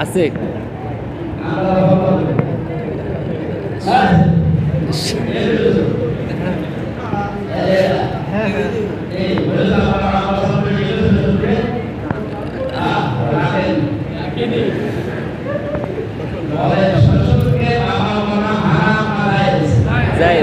আছে যাই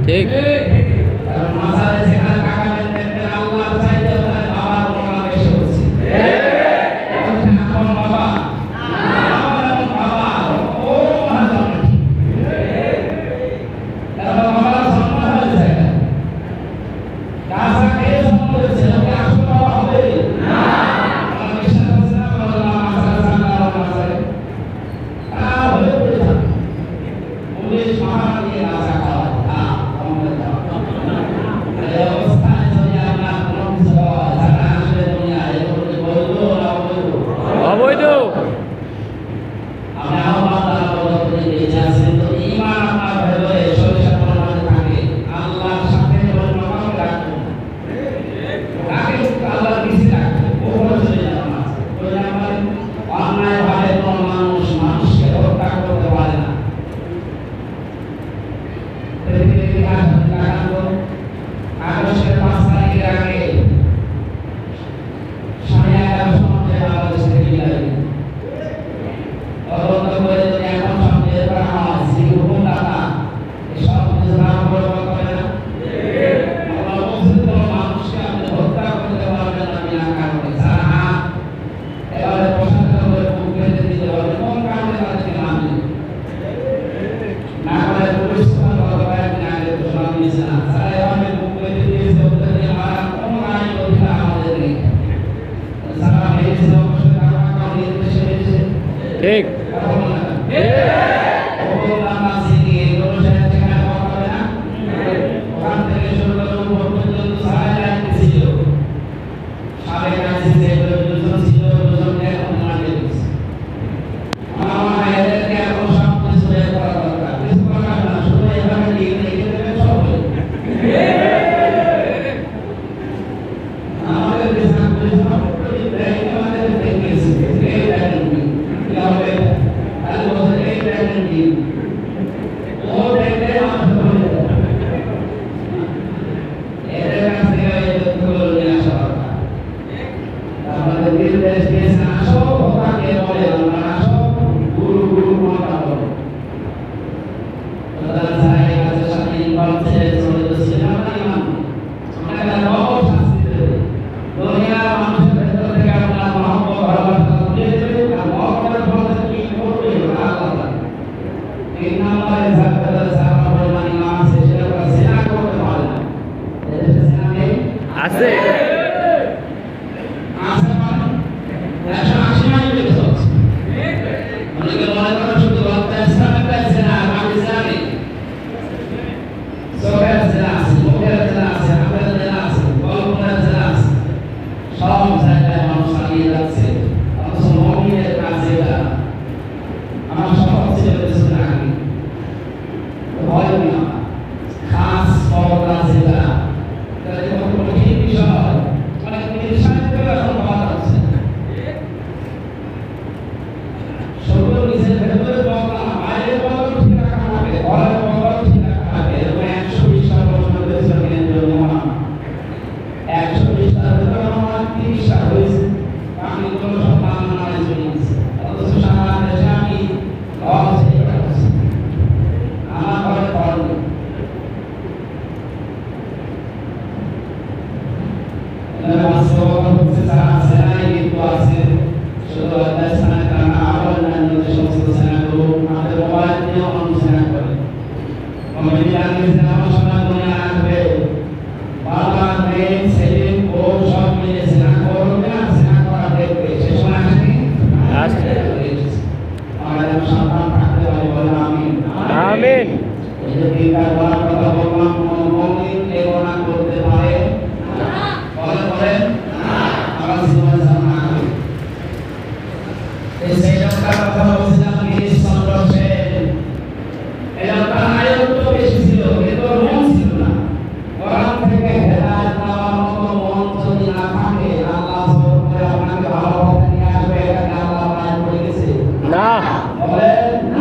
ঠিক অবৈধ ঠিক আছে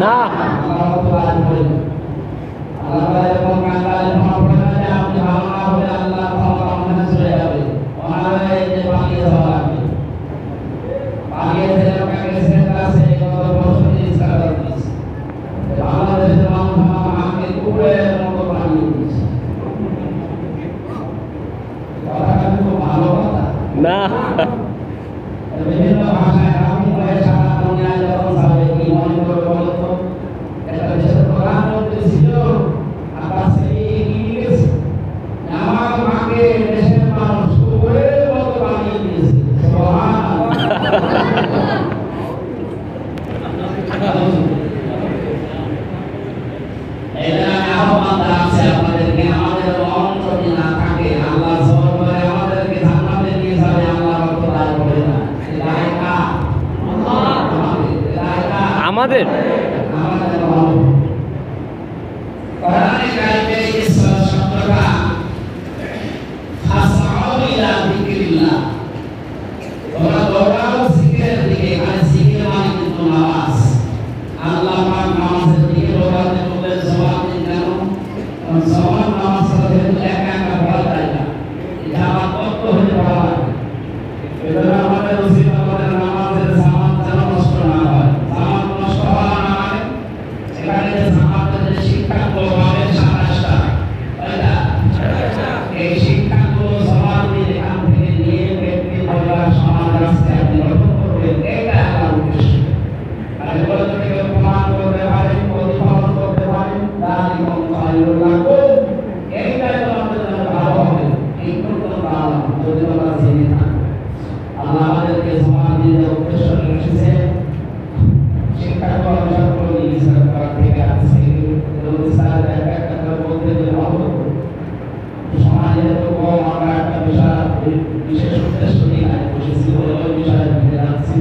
না না বিভিন্ন ভাষায় আমি সারা দুনিয়া যখন যাবে কি মনে করে বলতো এটা দেশের প্রধানমন্ত্রী ছিল আবার সেই ইংলিশ আমার মাকে দেশের মানুষ কুকুরের মতো বানিয়ে দিয়েছে এটা আহ্বান আছে আমাদেরকে আমাদের মন যদি না থাকে আল্লাহ সবর করে আমাদেরকে জান্নাতে নিয়ে যাবে আল্লাহ রব্বুল করে না এটা আমাদের কোরআনে কারিমে এই শব্দটা ফাসআউ ইলা যিকরিল্লাহ তোমরা দৌড়াও জিকিরের দিকে মানে জিকির মানে কিন্তু নামাজ আল্লাহ পাক নামাজের দিকে দৌড়াতে বলে জবাব দিন কেন জবাব নামাজ সাথে একা একা পড়া যায় না এটা আমার কষ্ট হয়ে পড়া লাগে এজন্য আমাদের উচিত আমাদের নামাজের জামাত যেন নষ্ট না হয় জামাত নষ্ট হওয়া না হয় সেখানে যে জামাতের যে শিক্ষাগুলো পাবে 27টা তাইনা এই শিক্ষাগুলো সমাজ দিয়ে এখান থেকে নিয়ে ব্যক্তি পরিবার সমাজ রাস্তায় আপনি গ্রহণ করবেন এটা আমার উদ্দেশ্য আর এগুলো যদি কেউ প্রমাণ করতে পারে প্রতিপালন করতে পারে তাহলে কোন খায়রুল লাকুম এইটাই তো আমাদের জন্য ভালো হবে এই করতে পারলাম যদি আমরা জেনে থাকি আল্লাহ আমাদেরকে সমাজ দিয়ে উদ্দেশ্য নিয়ে এসেছে শিক্ষা কর্মসূচি করে ইসলাম করা থেকে আছে এবং ইসলামের একটা বলতে গেলে ভালো সমাজের তো কম আমরা একটা বিশেষ উদ্দেশ্য নিয়ে বসেছি ওই বিষয়ে ভিড়ে যাচ্ছি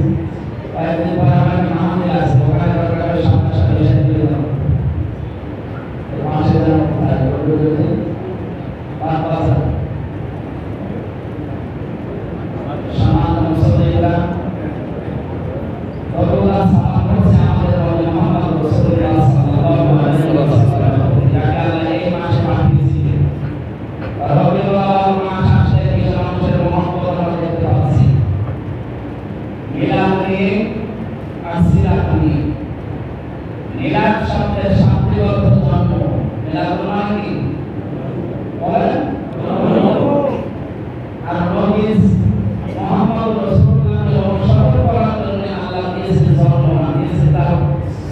কয়েকদিন পরে আমার মাহফিল আছে ওখানে দরকার সামনে সামনে বিষয় তুলে দেবো পাশে যেন কোথায় যদি সমাজ মুসলিমরা আল্লাহ সালাম করছে আমাদের নবী মুহাম্মদ রাসূলুল্লাহ সাল্লাল্লাহু আলাইহি ওয়াসাল্লাম যাকে আল্লাহ এই মাসে পাঠিয়েছিলেন রবিউল আউয়াল মাস আসলে কিছু মানুষের মহব্বত আমরা দেখতে পাচ্ছি মিলাদ নিয়ে আর সিরাত নিয়ে মিলাদ শব্দের শাব্দিক অর্থ জন্ম মিলাদ মানে কি বলেন আর নবী মুহাম্মদ রাসূলুল্লাহকে অনুসরণ করার জন্য আল্লাহ দিয়েছেন জন্ম দিয়েছেন তার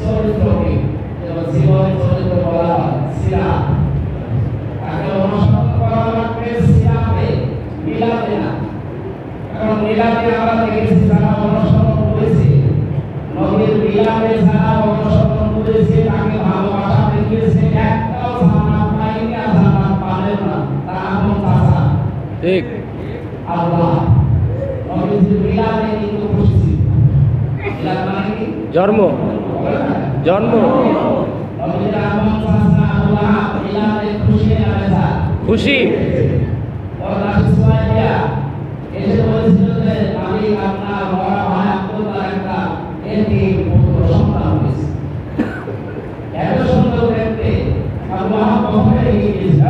চরিত্রকে এবং জীবন চরিত্র বলা হয় সিরাত তাকে অনুসরণ করা লাগবে সিরাতে মিলাদে না কারণ মিলাদে আমরা দেখেছি যারা অনুসরণ করেছে নবীর মিলাদে যারা অনুসরণ করেছে তাকে ভালোবাসা দেখিয়েছে একটাও জান্নাত পায়নি আর জান্নাত পাবে না তার আপন চাচা ঠিক আল্লাহ নবীজির মিলাদে কিন্তু খুশি ছিল মিলাদ মানে কি জন্ম জন্ম নবীজির আপন চাচা আল্লাহ মিলাদে খুশি না বেজা খুশি ওর নাম সুমাইয়া এসে বলেছিল যে মালিক আপনার বড় ভাই আব্দুল্লাহ একটা এতিম পুত্র সন্তান হয়েছে এত সুন্দর দেখতে আল্লাহ কখনো এগিয়ে গিয়েছে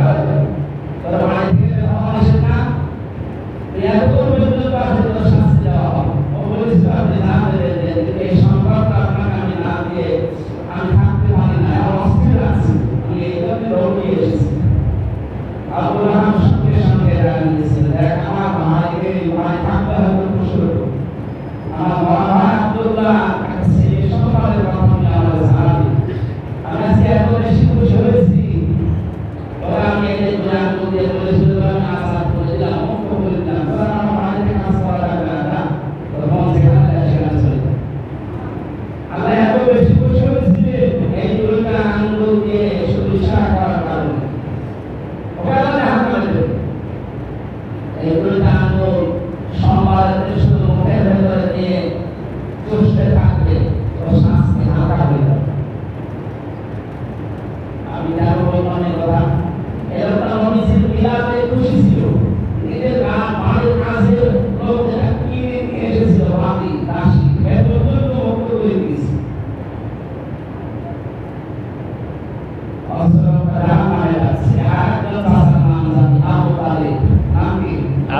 তোর বাড়ি থেকে যাওয়া নিষেধ না এত পর্যন্ত আসলে তো শাস্তি দেওয়া হবে ও বলেছিল আপনি না দেবেন এই সম্পর্কটা আপনাকে আমি না দিয়ে আমি থাকতে পারি না আমার অস্থির আছি আমি এই জন্য দৌড়িয়ে এসেছি আল্লাহ সঙ্গে সঙ্গে জানিয়েছিল দেখ আমার ভাইকে ভাই থাকতে হবে খুশি আমার বড় ভাই আব্দুল্লাহ একটা ছেলে সন্তানের কথা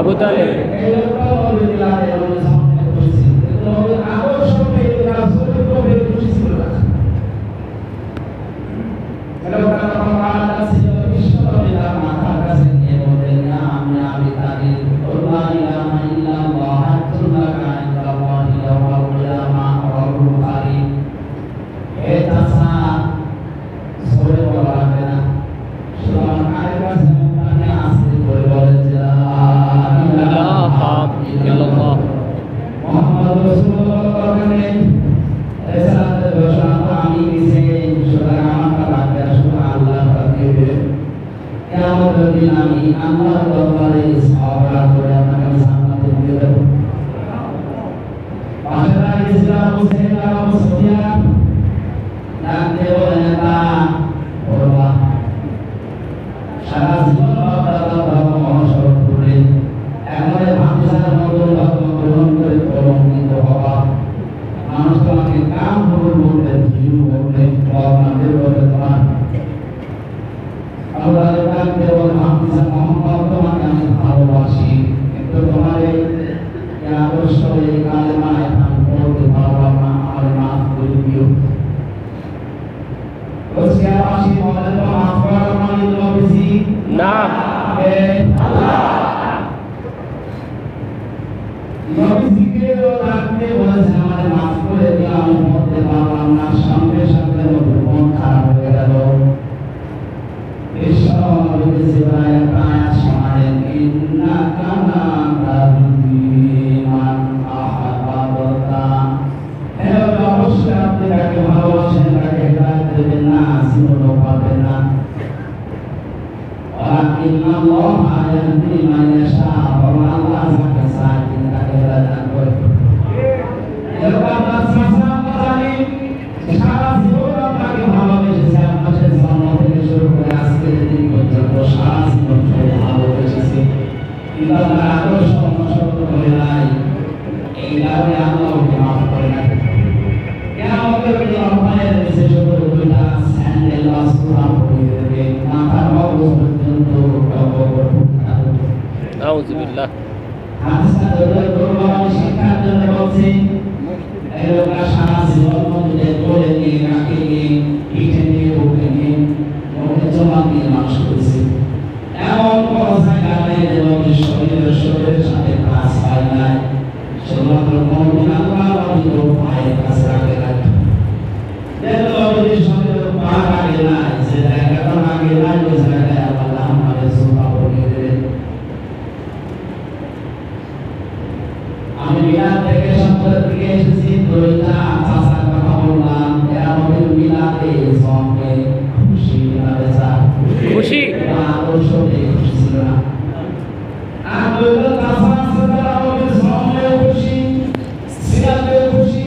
আবু তালেব। এই লোকটাও নবীর মিলাদে নবীর সামনে খুশি ছিল, কিন্তু নবীর আদর্শ পেয়ে রাসূলের উপরে খুশি ছিল না। এই লোকটা তখন মারা ছিল, বিশ্ব নবী তার মাথার কাছে নিয়ে বললেন, ইয়া আমি আবি তালিব, লা ইলাহা ইল্লাল্লাহ হাত্তুল্লাকা ইল্লাল্লাহি ইয়াওমাল কিয়ামা রাব্বুল কারীম। হে চাচা, সরে বলা লাগবে না, শুধু আমার কানের কাছে মুখটাকে আস্তে করে বলেন যে লা ইলাহা ইল্লাল্লাহ মুহাম্মাদুর রাসূলুল্লাহ বলেন, রিসালাতের ঘোষণা তো আমি দিয়েছি, সুতরাং আমার লাগবে শুধু আল্লাহ পাঠিয়ে। কিয়ামতের দিন আমি আল্লাহর দরবারে সওয়াল করে আপনাকে জান্নাতে দিয়ে দেব। পাশেরা ইসলাম হোসেন আবু সুফিয়ান ডাকতে বলেন, নেতা ওরা সারা জীবন বাপদাদা ধর্ম অনুসরণ করে একবারে ভাতিজার মতন ধর্ম গ্রহণ করে কলঙ্কিত হওয়া মানুষ তোমাকে কাম বলবে, ভিড় বলবে, আপনাদের বলবে তোমার আল্লাহ ডাকতে বলেন, ভাতিজা মোহাম্মদ তোমাকে আমি ভালোবাসি, কিন্তু তোমার এই আদর্শ এই কালেমা আমি পড়তে পারলাম না, আমার মাফ করে দিও। রসিয়াবাসী বলেন, মাফ করার মানে নবীজি না, আল্লাহ। নবীজিকে ডাকতে বলেছে, আমাদের মাফ করে দিও, আমি পড়তে পারলাম না। সঙ্গে সঙ্গে নবীর মন খারাপ হয়ে গেল। ঈশ্বর নবীকে জিবরাইল একটা আয়াত শোনালেন, ইন্নাকা লা তাহদি মান আহবাবতা। হে নবী, অবশ্যই আপনি যাকে ভালোবাসেন তাকে হেদায়েত দেবেন না, জীবনও পাবেন না। ওয়ালাকিন্না আল্লাহা ইয়াহদি মান ইয়াশা, আল্লাহ যাকে চায় তিনি তাকে হেদায়েত দান করেন। এরকম আপনার চাচা আমরা জানি সারা জীবন আপনাকে ভালোবেসেছে, আপনাদের জন্ম থেকে শুরু করে আজকের দিন পর্যন্ত সারা জীবন ধরে ভালোবেসেছে, কিন্তু আপনার আদর্শ অনুসরণ করে নাই। এই কারণে আল্লাহ ওকে মাফ করে না। কিয়ামতের দিন আপনার নিচে শুধু দুইটা স্যান্ডেল বা সুরা পরিয়ে দেবে, মাথার মগজ পর্যন্ত থাকবে। নাউযুবিল্লাহ। হাদিসটা দুর্বল শিক্ষার জন্য বলছি, এই লোকটা সারা জীবন মধ্যে করে নিয়ে কাকে নিয়ে পিঠে নিয়ে বুকে নিয়ে মুখে জমা দিয়ে মানুষ করেছে। এমন কোন জায়গা নেই যে লোকের শরীরের সাথে কাজ পায় নাই, শুধুমাত্র কোনদিন আল্লাহ নবীর পায়ের কাছে রাখে নাই। যেহেতু নবীর শরীরের পা রাখে নাই, যে জায়গাটা রাখে নাই ওই জায়গায় আল্লাহ আমাদের সুফা পড়িয়ে দেবেন। আমি মিলাদ থেকে সন্তানের দিকে এসেছি, দুইটা চাচার কথা বললাম, এরা নবীর মিলাদে সঙ্গে খুশি মিলাদে যা খুশি আদর্শ পেয়ে খুশি ছিল না। আর দুইটা চাচা আছে তারা নবীর সঙ্গে খুশি, মিলাদে খুশি।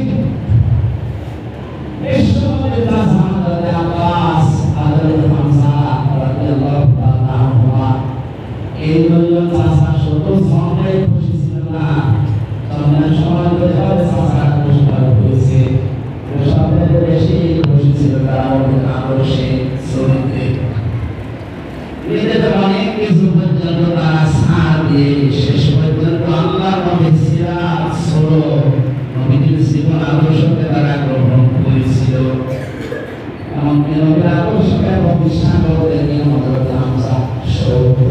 বিশ্বনবীর চাচা হযরত আব্বাস, হযরত হামজা রাদিয়াল্লাহু তাআলা আনহুমা, এই দুইজন চাচা শুধু সঙ্গে খুশি ছিল না, সন্তান সমাজ করে তাদের চাচা খুশি হয়েছে। সবচেয়ে বেশি খুশি ছিল তারা নবীর আদর্শে চরিত্রে। নিজেদের অনেক কিছু পর্যন্ত তারা ছাড় দিয়ে শেষ পর্যন্ত আল্লাহ নবীর সিরাত সরো নবীর জীবন আদর্শকে তারা গ্রহণ করেছিল। এমনকি নবীর আদর্শকে প্রতিষ্ঠা করতে গিয়ে হযরত হামজা শহীদ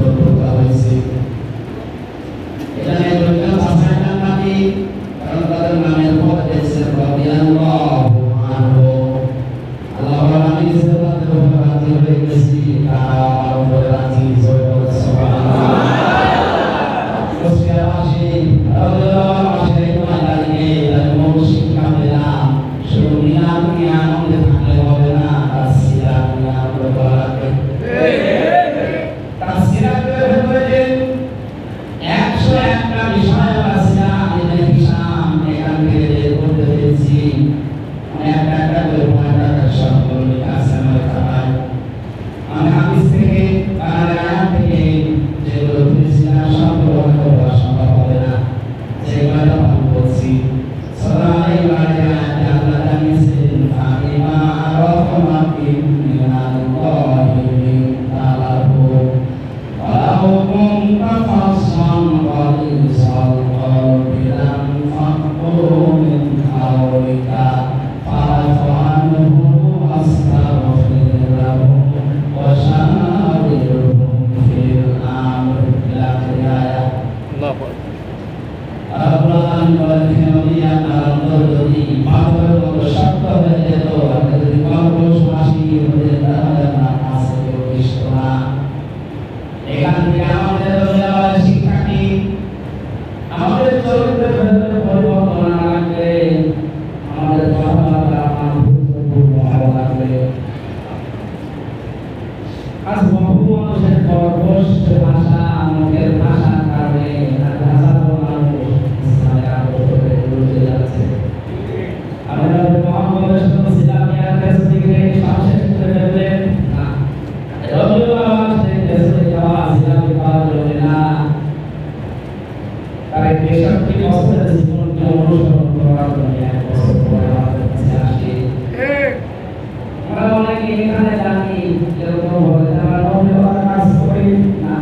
হয়েছে। এখানে দুইটা চাচা নামে, কারণ তাদের নামের পরে দেখছে রাদিয়াল্লাহু আনহু। আল্লাহ আমি সিরাতের উপর রাজি হয়ে গেছি, তারা আমার উপরে রাজি হয়ে বলে সুবহানাল্লাহ। রসিয়াবাসী রাদিয়াল্লাহু আনহু তাদের মূল শিক্ষা পেলাম, শুধু মিলাদ নিয়ে আনন্দে থাকলে হবে না, তার সিরাত নিয়ে আনন্দ করা লাগবে। তার সিরাতের ভেতরে 101টা বিষয় আছে, আমি আজ বহু মানুষের খরগোশ ভাষা মুখের ভাষার কারণে হাজারো মানুষ ইসলামে আগ্রহে ঘুরে যাচ্ছে। আমরা মোহাম্মদের সাথে ছিলাম ইয়ার কাছে থেকে সবশেষ করে ফেললেন না। রবিবার থেকে দেশে যাওয়া ছিলাম পাওয়া যাবে না। তাই ৬৩ বছরের জীবনকে অনুসরণ করার জন্য ১ বছর পরে আমাদের কাছে আসে। আমরা অনেকে এখানে জানি এরকম বলে আমরা নবীর কাজ করি না।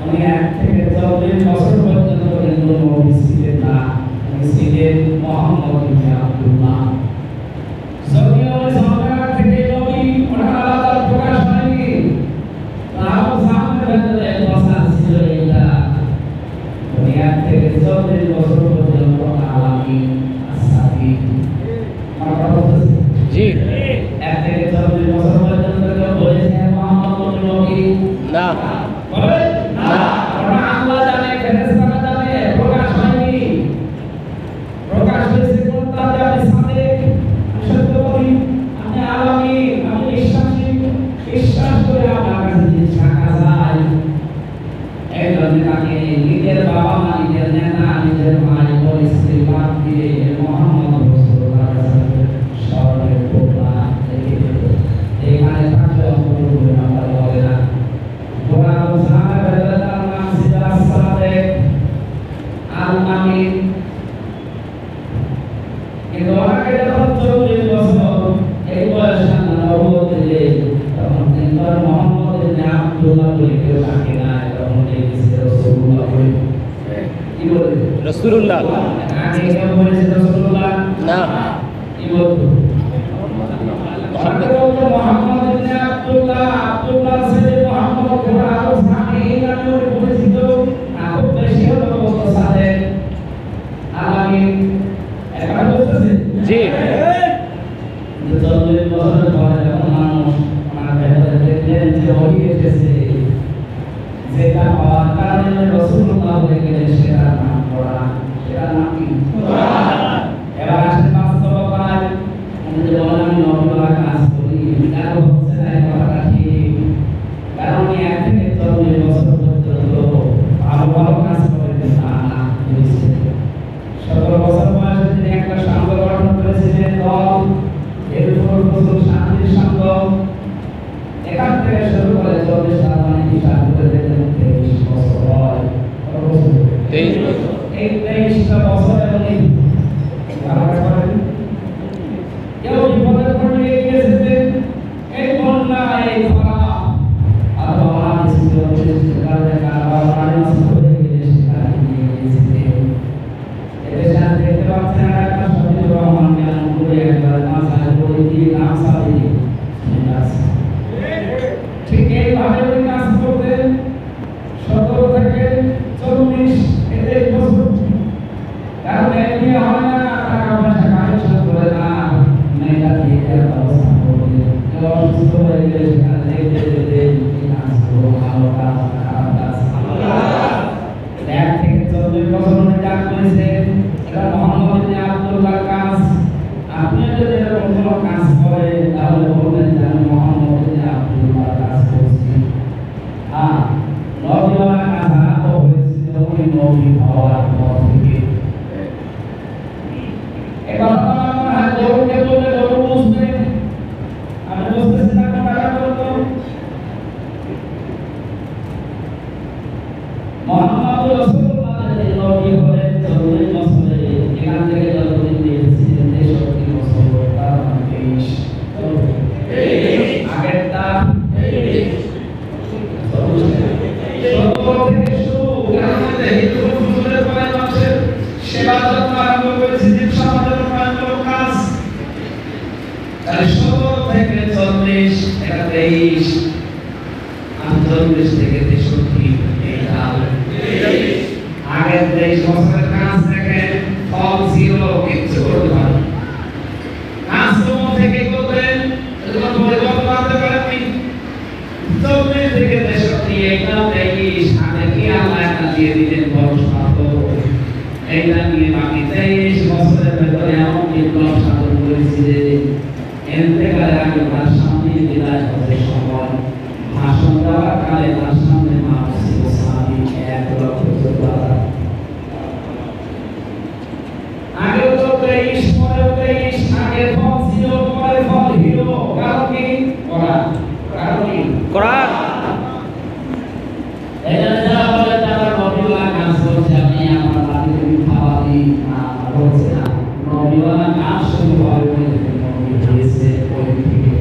আমি ১ থেকে ৪০ বছর পর্যন্ত কিন্তু নবী ছিলেন না। আমি ছিলেন মুহাম্মদ ইবনে আব্দুল্লাহ। যদিও সরকার থেকে নবী ওনার আলাদা প্রকাশ হয়নি, তাও সামনে ভেতরে কথা ছিল এটা। উনি ১ থেকে ৪০ বছর পর্যন্ত আলামী আসাবি জি ১ থেকে ৪০ বছর পর্যন্ত কেউ বলেছে মুহাম্মদ নবী না বলে না। ওরা আল্লাহ জানে, ফেরেশতারা জানে, প্রকাশ হয়নি। প্রকাশ হয়েছে কোন তাতে আমি সাদেক, আমি সত্যবাদী, আমি আলামী, আমি বিশ্বাসী। বিশ্বাস করে আমার কাছে যে টাকা যায় একজন তাকে নিজের বাবা মা, নিজের নেতা, নিজের ভাই বোন, স্ত্রী বাদ দিয়ে মুহাম্মদ রাসূলুল্লাহ স্মরণের প্রোগ্রাম দেখে এখানে থাকলে অপূর্ণ নাম্বার হবে না। ওরা সাহাবাদের নাম ছিল সাদেক, আল-আমিন। কিন্তু ওনাকে যখন ৪০ বছর এই বয়সে নবুয়ত এলে তখন তিনবার মুহাম্মদ ইবনে আব্দুল্লাহ বলে কেউ ডাকে না, তখন দেখেছে রাসূলুল্লাহ বলে। কি বলে? রাসূলুল্লাহ। আগে কেউ বলেছে রাসূলুল্লাহ না, কি বলতো? মুহাম্মদ ইবনে আব্দুল্লাহ, আব্দুল্লাহ ছেলে মুহাম্মদ, ওরা আরো সাথে এই নামে পরিচিত। খুব বেশি হলো বলতো সাদেক, আলামিন। এখন বুঝতেছে? জি ৪০ বছরের পরে যখন মানুষ আমার ভেতরে দেখলেন যে ওহি এসেছে, যেটা পাওয়ার কারণে রাসূলুল্লাহ হয়ে গেলে সেটার নাম কোরআন। সেটার নাম কি? এবার আসেন বাস্তবতায়। আমি যে বললাম আমি নবীওয়ালা কাজ করি, এটা হচ্ছে না, এই কথাটা ঠিক। কারণ আমি ১ থেকে ৪০ বছর পর্যন্ত ভালো ভালো কাজ করেন তা না। ১৭ বছর বয়সে তিনি একটা সংঘ গঠন করেছিলেন, দল এরপর প্রচুর শান্তির সংঘ। এখান থেকে শুরু করে ৪০ সাল মানে হিসাব করে দেখলেন ২৩ বছর হয়। কত বছর? 23 বছর। এই ২৩টা বছরে উনি ভালো কাজ করেন। কেউ বিপদের পড়লে এগিয়ে যেতেন। এই বন্যা, এই খরা, আরো অনেক কিছু কারণে কারবার পানি নষ্ট হয়ে গেলে সেখানে নিয়ে গিয়েছিলেন। এদেশে আজ দেখতে পাচ্ছেন একটা শহীদুর রহমান কেমন করে একবার মাথায় পড়ে দিয়ে গামছা দিয়ে শুনে আছে। ঠিক এইভাবে উনি কাজ করতেন ১৭ থেকে ৪০ এই বছর। কারণ এমনি হয় না, টাকা পয়সা কালেকশন করে না, মেয়েটা দিয়ে দেওয়ার ব্যবস্থা করবে। কেউ অসুস্থ হয়ে গেলে সেখানে দেখতে যেতে এই কাজগুলো ভালো কাজ, খারাপ কাজ। ১ থেকে ৪০ বছর উনি কাজ করেছেন। এটা মুহাম্মদ ইবনে আব্দুল্লাহর কাজ। আপনি যদি এরকম কোনো কাজ করেন তাহলে বলবেন যে আমি মুহাম্মদ ইবনে আব্দুল্লাহর কাজ করছি। আর নবীওয়ালা কাজ আরম্ভ হয়েছিল উনি নবী হওয়ার পর থেকে। এই কথাটা আমার হাত গরুকে বললে গরু বুঝবে। আমি বুঝতেছি না কথাটা বলতো। মুহাম্মদ রাসূলুল্লাহ যে নবী হলেন ৪০ বছরে, এখান থেকে যতদিন দিয়েছিলেন ৬৩ বছর, তার মানে ২৩। আগেরটা ১৭ থেকে শুরু। গ্রামে হিন্দু মুসলিমের পরে মানুষের সেবার জন্য আরম্ভ করেছে, জীবন সমাজের কয়েকগুলো কাজ। তাহলে ১৭ থেকে ৪০, এটা ২৩, আর ৪০ থেকে ৬৩ এই হাল। আগের ২৩ বছরের কাজ দেখেন, ফল ছিল, কিচ্ছু করতে পারেন। কাজ তোমার থেকে করবেন, এগুলো পরিবর্তন আনতে পারেননি। ৪০ থেকে ৬৩, এইটা ২৩, আগে কি আল্লাহ একটা দিয়ে দিলেন বড় সাধক। এইটা নিয়ে বাকি ২৩ বছরের ভেতরে এমন বিপ্লব সাধন করে করেছিলে এতেকালের আগে তার সামনে বিদায় হজের সময় ভাষণ দেওয়ার কালে তার সামনে মানুষ ছিল সাহাবী 1,14,000 আগে তো 23 পরে 23 আগে ফল ছিল পরে ফল হলো কারণ কি কারণ কি কোরআন এটা যারা বলে তারা নবীওয়ালা কাজ করছে আমি আমার বাড়িতে খাওয়া দিই না বলছে না নবীওয়ালা কাজ শুরু হবে নবী হয়েছে ওই থেকে